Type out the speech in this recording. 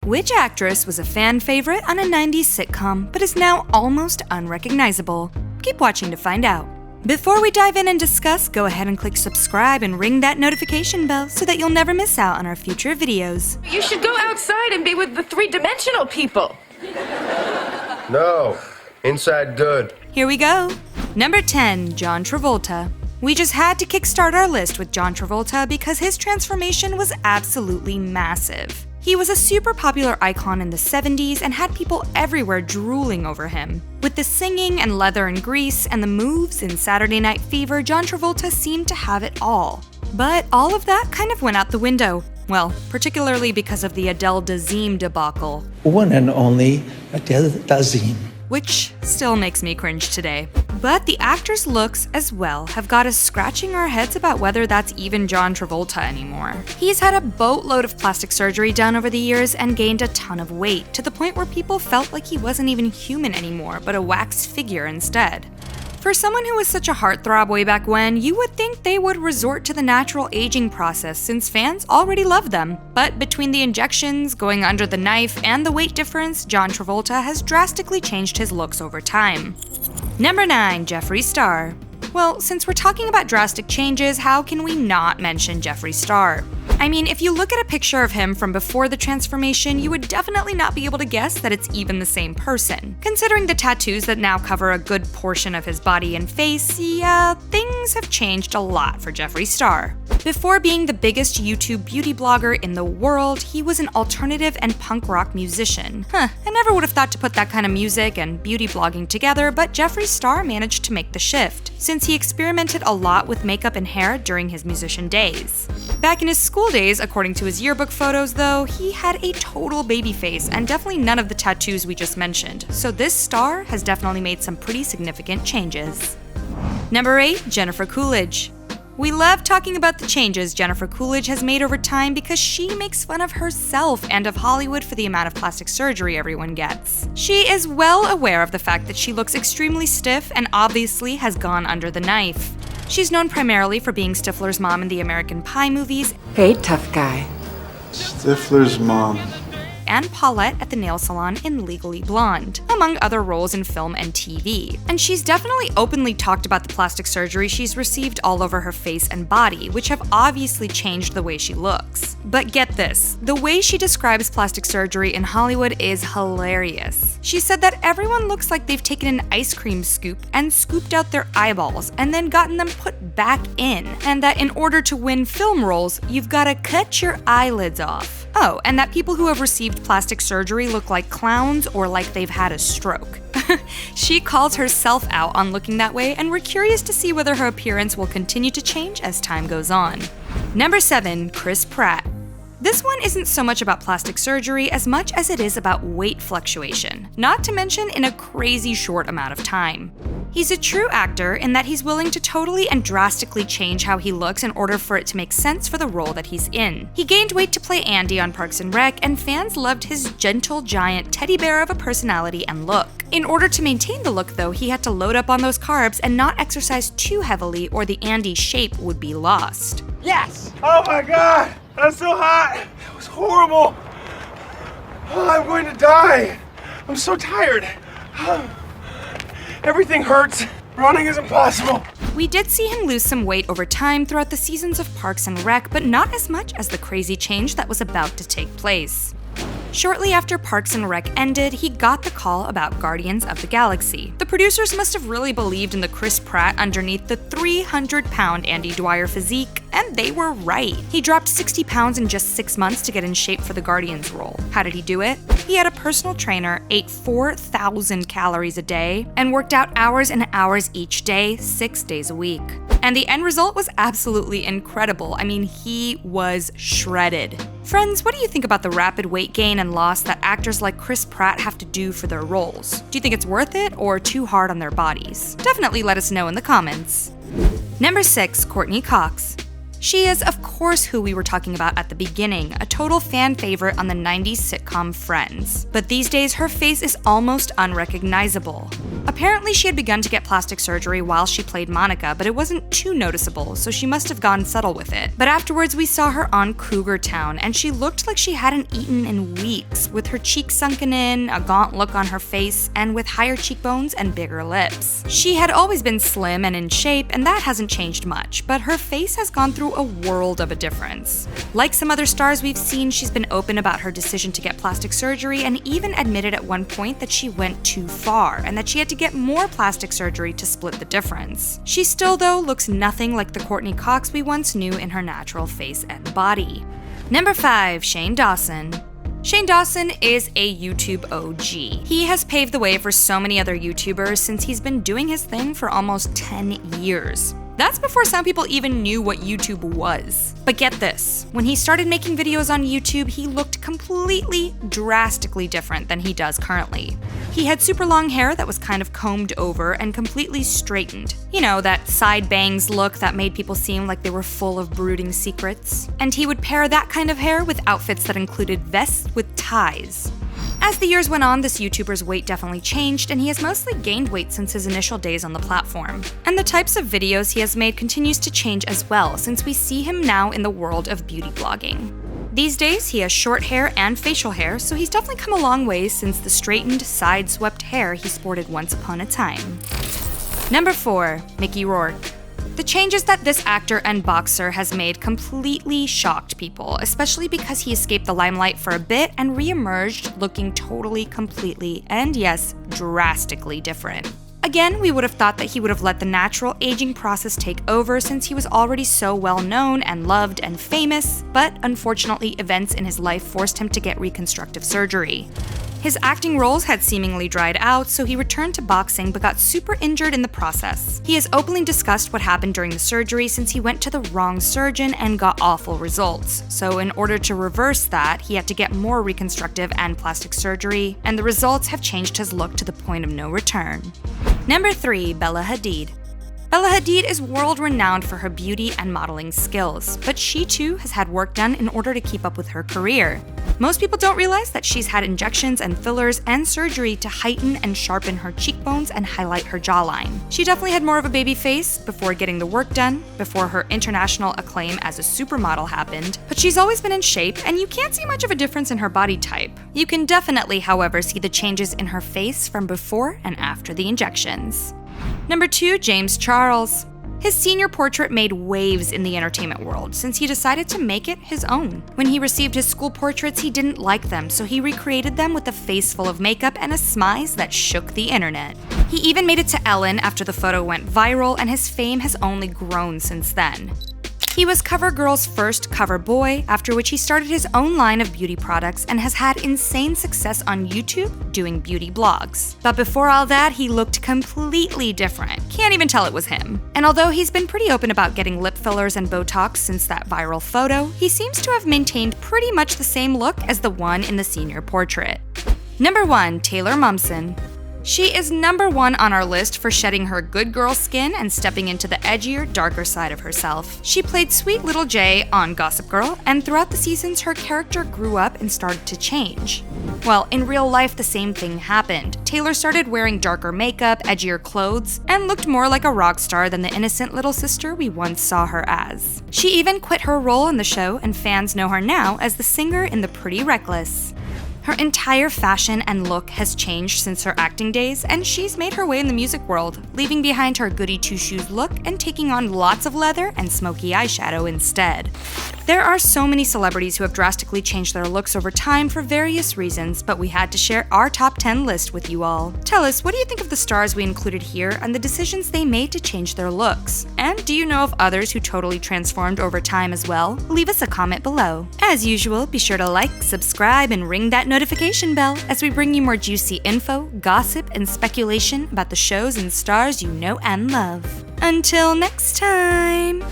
Which actress was a fan favorite on a 90s sitcom but is now almost unrecognizable? Keep watching to find out. Before we dive in and discuss, go ahead and click subscribe and ring that notification bell so that you'll never miss out on our future videos. You should go outside and be with the three-dimensional people. No, inside good. Here we go. Number 10, John Travolta. We just had to kickstart our list with John Travolta because his transformation was absolutely massive. He was a super popular icon in the 70s and had people everywhere drooling over him. With the singing and leather and grease and the moves in Saturday Night Fever, John Travolta seemed to have it all. But all of that kind of went out the window. Well, particularly because of the Adele Dazeem debacle. One and only Adele Dazeem. Which still makes me cringe today. But the actor's looks as well have got us scratching our heads about whether that's even John Travolta anymore. He's had a boatload of plastic surgery done over the years and gained a ton of weight, to the point where people felt like he wasn't even human anymore, but a wax figure instead. For someone who was such a heartthrob way back when, you would think they would resort to the natural aging process since fans already love them. But between the injections, going under the knife, and the weight difference, John Travolta has drastically changed his looks over time. Number 9, Jeffree Star. Well, since we're talking about drastic changes, how can we not mention Jeffree Star? I mean, if you look at a picture of him from before the transformation, you would definitely not be able to guess that it's even the same person. Considering the tattoos that now cover a good portion of his body and face, yeah, things have changed a lot for Jeffree Star. Before being the biggest YouTube beauty blogger in the world, he was an alternative and punk rock musician. I never would have thought to put that kind of music and beauty blogging together, but Jeffree Star managed to make the shift, since he experimented a lot with makeup and hair during his musician days. Back in his school days, according to his yearbook photos though, he had a total baby face and definitely none of the tattoos we just mentioned, so this star has definitely made some pretty significant changes. Number 8, Jennifer Coolidge. We love talking about the changes Jennifer Coolidge has made over time because she makes fun of herself and of Hollywood for the amount of plastic surgery everyone gets. She is well aware of the fact that she looks extremely stiff and obviously has gone under the knife. She's known primarily for being Stifler's mom in the American Pie movies. Hey, tough guy. Stifler's mom. And Paulette at the nail salon in Legally Blonde, among other roles in film and TV. And she's definitely openly talked about the plastic surgery she's received all over her face and body, which have obviously changed the way she looks. But get this, the way she describes plastic surgery in Hollywood is hilarious. She said that everyone looks like they've taken an ice cream scoop and scooped out their eyeballs and then gotten them put back in, and that in order to win film roles, you've gotta cut your eyelids off. Oh, and that people who have received plastic surgery look like clowns or like they've had a stroke. She calls herself out on looking that way, and we're curious to see whether her appearance will continue to change as time goes on. Number 7, Chris Pratt. This one isn't so much about plastic surgery as much as it is about weight fluctuation, not to mention in a crazy short amount of time. He's a true actor in that he's willing to totally and drastically change how he looks in order for it to make sense for the role that he's in. He gained weight to play Andy on Parks and Rec, and fans loved his gentle, giant teddy bear of a personality and look. In order to maintain the look though, he had to load up on those carbs and not exercise too heavily or the Andy shape would be lost. Yes! Oh my god! That's so hot! That was horrible! Oh, I'm going to die! I'm so tired! Everything hurts. Running is impossible. We did see him lose some weight over time throughout the seasons of Parks and Rec, but not as much as the crazy change that was about to take place. Shortly after Parks and Rec ended, he got the call about Guardians of the Galaxy. The producers must have really believed in the Chris Pratt underneath the 300-pound Andy Dwyer physique, and they were right. He dropped 60 pounds in just 6 months to get in shape for the Guardians role. How did he do it? He had a personal trainer, ate 4,000 calories a day, and worked out hours and hours each day, 6 days a week. And the end result was absolutely incredible. I mean, he was shredded. Friends, what do you think about the rapid weight gain and loss that actors like Chris Pratt have to do for their roles? Do you think it's worth it or too hard on their bodies? Definitely let us know in the comments. Number 6, Courtney Cox. She is, of course, who we were talking about at the beginning, a total fan favorite on the 90s sitcom Friends. But these days, her face is almost unrecognizable. Apparently, she had begun to get plastic surgery while she played Monica, but it wasn't too noticeable, so she must have gone subtle with it. But afterwards, we saw her on Cougar Town, and she looked like she hadn't eaten in weeks, with her cheeks sunken in, a gaunt look on her face, and with higher cheekbones and bigger lips. She had always been slim and in shape, and that hasn't changed much, but her face has gone through a world of a difference. Like some other stars we've seen, she's been open about her decision to get plastic surgery and even admitted at one point that she went too far and that she had to get more plastic surgery to split the difference. She still, though, looks nothing like the Courtney Cox we once knew in her natural face and body. Number 5, Shane Dawson. Shane Dawson is a YouTube OG. He has paved the way for so many other YouTubers since he's been doing his thing for almost 10 years. That's before some people even knew what YouTube was. But get this, when he started making videos on YouTube, he looked completely, drastically different than he does currently. He had super long hair that was kind of combed over and completely straightened. You know, that side bangs look that made people seem like they were full of brooding secrets. And he would pair that kind of hair with outfits that included vests with ties. As the years went on, this YouTuber's weight definitely changed, and he has mostly gained weight since his initial days on the platform. And the types of videos he has made continues to change as well, since we see him now in the world of beauty blogging. These days, he has short hair and facial hair, so he's definitely come a long way since the straightened, side-swept hair he sported once upon a time. Number 4, Mickey Rourke. The changes that this actor and boxer has made completely shocked people, especially because he escaped the limelight for a bit and re-emerged looking totally, completely, and yes, drastically different. Again, we would have thought that he would have let the natural aging process take over since he was already so well known and loved and famous, but unfortunately events in his life forced him to get reconstructive surgery. His acting roles had seemingly dried out, so he returned to boxing but got super injured in the process. He has openly discussed what happened during the surgery since he went to the wrong surgeon and got awful results. So in order to reverse that, he had to get more reconstructive and plastic surgery, and the results have changed his look to the point of no return. Number 3, Bella Hadid. Bella Hadid is world-renowned for her beauty and modeling skills, but she too has had work done in order to keep up with her career. Most people don't realize that she's had injections and fillers and surgery to heighten and sharpen her cheekbones and highlight her jawline. She definitely had more of a baby face before getting the work done, before her international acclaim as a supermodel happened, but she's always been in shape and you can't see much of a difference in her body type. You can definitely, however, see the changes in her face from before and after the injections. Number 2, James Charles. His senior portrait made waves in the entertainment world since he decided to make it his own. When he received his school portraits, he didn't like them, so he recreated them with a face full of makeup and a smize that shook the internet. He even made it to Ellen after the photo went viral, and his fame has only grown since then. He was CoverGirl's first cover boy, after which he started his own line of beauty products and has had insane success on YouTube doing beauty blogs. But before all that, he looked completely different. Can't even tell it was him. And although he's been pretty open about getting lip fillers and Botox since that viral photo, he seems to have maintained pretty much the same look as the one in the senior portrait. Number 1, Taylor Momsen. She is number 1 on our list for shedding her good girl skin and stepping into the edgier, darker side of herself. She played Sweet Little J on Gossip Girl, and throughout the seasons, her character grew up and started to change. Well, in real life, the same thing happened. Taylor started wearing darker makeup, edgier clothes, and looked more like a rock star than the innocent little sister we once saw her as. She even quit her role on the show, and fans know her now as the singer in The Pretty Reckless. Her entire fashion and look has changed since her acting days, and she's made her way in the music world, leaving behind her goody two-shoes look and taking on lots of leather and smoky eyeshadow instead. There are so many celebrities who have drastically changed their looks over time for various reasons, but we had to share our top 10 list with you all. Tell us, what do you think of the stars we included here and the decisions they made to change their looks? And do you know of others who totally transformed over time as well? Leave us a comment below. As usual, be sure to like, subscribe, and ring that notification bell as we bring you more juicy info, gossip, and speculation about the shows and stars you know and love. Until next time!